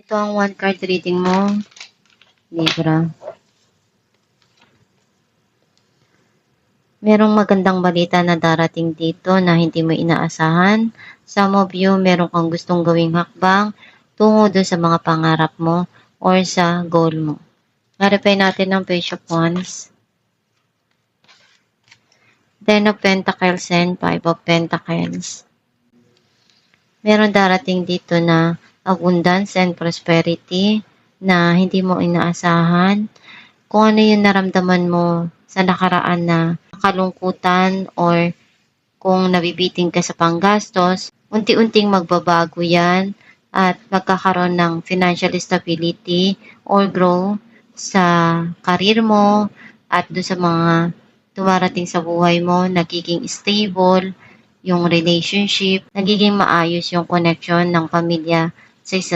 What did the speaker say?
Ito ang one card reading mo, Libra. Merong magandang balita na darating dito na hindi mo inaasahan. Some of you, meron kang gustong gawing hakbang tungo doon sa mga pangarap mo or sa goal mo. Clarify natin ang Page of Wands, Ten of Pentacles and Five of Pentacles. Meron darating dito na abundance and prosperity na hindi mo inaasahan. Kung ano yung naramdaman mo sa nakaraan na kalungkutan or kung nabibiting ka sa panggastos, unti-unting magbabago yan at magkakaroon ng financial stability or grow sa karir mo at doon sa mga dumarating sa buhay mo, nagiging stable yung relationship, nagiging maayos yung connection ng pamilya sa isa't